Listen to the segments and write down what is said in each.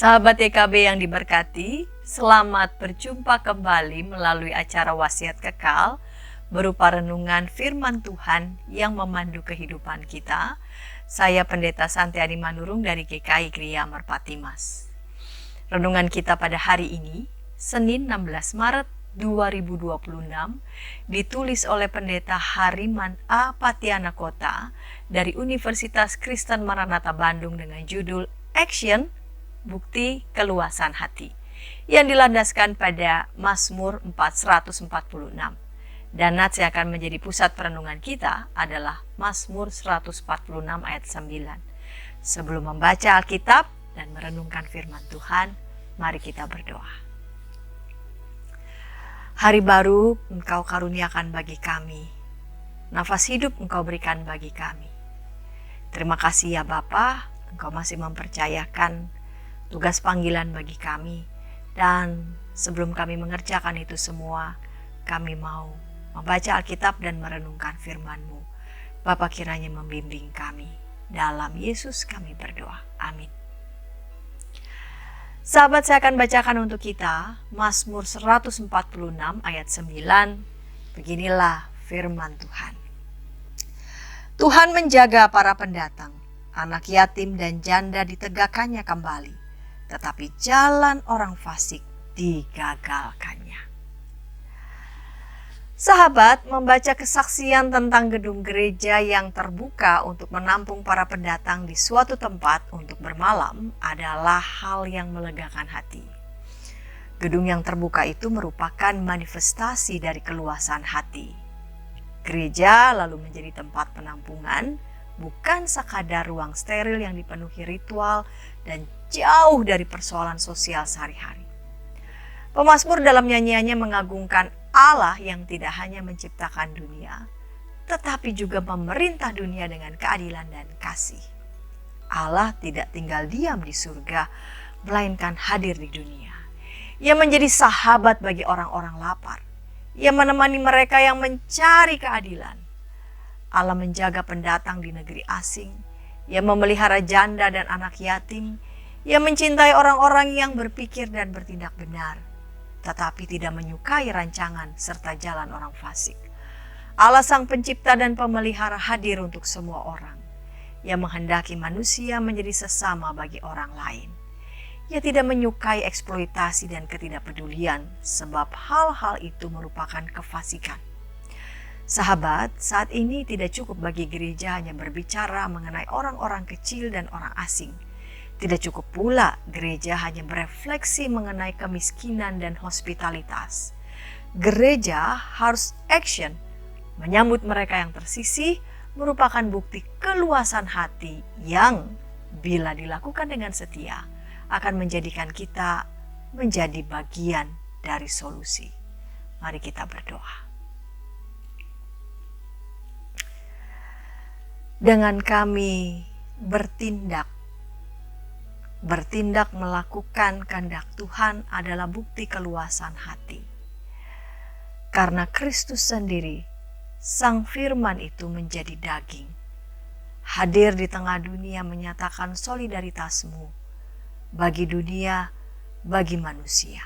Sahabat YKB yang diberkati, selamat berjumpa kembali melalui acara Wasiat Kekal berupa renungan firman Tuhan yang memandu kehidupan kita. Saya Pendeta Santiani Manurung dari GKI Gria Merpati Mas. Renungan kita pada hari ini, Senin 16 Maret 2026, ditulis oleh Pendeta Hariman A. Patiana Kota dari Universitas Kristen Maranatha Bandung dengan judul Action, Bukti Keluasan Hati, yang dilandaskan pada Mazmur 446. Dan nats yang akan menjadi pusat perenungan kita adalah Mazmur 146 ayat 9. Sebelum membaca Alkitab dan merenungkan firman Tuhan, mari kita berdoa. Hari baru Engkau karuniakan bagi kami, nafas hidup Engkau berikan bagi kami. Terima kasih ya Bapa, Engkau masih mempercayakan tugas panggilan bagi kami. Dan sebelum kami mengerjakan itu semua, kami mau membaca Alkitab dan merenungkan firman-Mu. Bapa kiranya membimbing kami. Dalam Yesus kami berdoa. Amin. Sahabat, saya akan bacakan untuk kita Mazmur 146 ayat 9. Beginilah firman Tuhan. Tuhan menjaga para pendatang, anak yatim dan janda ditegakkannya kembali, tetapi jalan orang fasik digagalkannya. Sahabat, membaca kesaksian tentang gedung gereja yang terbuka untuk menampung para pendatang di suatu tempat untuk bermalam adalah hal yang melegakan hati. Gedung yang terbuka itu merupakan manifestasi dari keluasan hati. Gereja lalu menjadi tempat penampungan, bukan sekadar ruang steril yang dipenuhi ritual dan jauh dari persoalan sosial sehari-hari. Pemazmur dalam nyanyiannya mengagungkan Allah yang tidak hanya menciptakan dunia, tetapi juga memerintah dunia dengan keadilan dan kasih. Allah tidak tinggal diam di surga, melainkan hadir di dunia. Ia menjadi sahabat bagi orang-orang lapar. Ia menemani mereka yang mencari keadilan. Allah menjaga pendatang di negeri asing. Ia memelihara janda dan anak yatim. Ia mencintai orang-orang yang berpikir dan bertindak benar, tetapi tidak menyukai rancangan serta jalan orang fasik. Allah Sang Pencipta dan Pemelihara hadir untuk semua orang. Ia menghendaki manusia menjadi sesama bagi orang lain. Ia tidak menyukai eksploitasi dan ketidakpedulian, sebab hal-hal itu merupakan kefasikan. Sahabat, saat ini tidak cukup bagi gereja hanya berbicara mengenai orang-orang kecil dan orang asing. Tidak cukup pula gereja hanya berefleksi mengenai kemiskinan dan hospitalitas. Gereja harus action, menyambut mereka yang tersisih, merupakan bukti keluasan hati yang bila dilakukan dengan setia akan menjadikan kita menjadi bagian dari solusi. Mari kita berdoa. Dengan kami bertindak melakukan kehendak Tuhan adalah bukti keluasan hati. Karena Kristus sendiri, Sang Firman itu menjadi daging, hadir di tengah dunia menyatakan solidaritasmu bagi dunia, bagi manusia.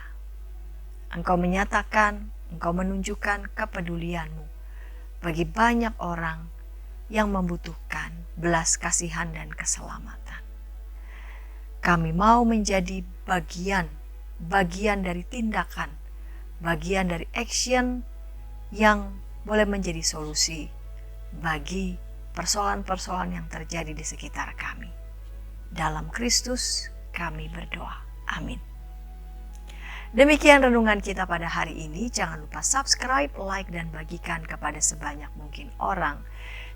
Engkau menyatakan, engkau menunjukkan kepedulianmu bagi banyak orang yang membutuhkan belas kasihan dan keselamatan. Kami mau menjadi bagian dari tindakan, bagian dari action yang boleh menjadi solusi bagi persoalan-persoalan yang terjadi di sekitar kami. Dalam Kristus kami berdoa. Amin. Demikian renungan kita pada hari ini. Jangan lupa subscribe, like, dan bagikan kepada sebanyak mungkin orang.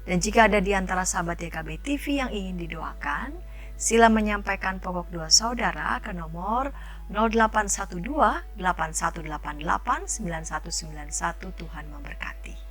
Dan jika ada di antara sahabat YKB TV yang ingin didoakan, sila menyampaikan pokok doa saudara ke nomor 0812 8188 9191. Tuhan memberkati.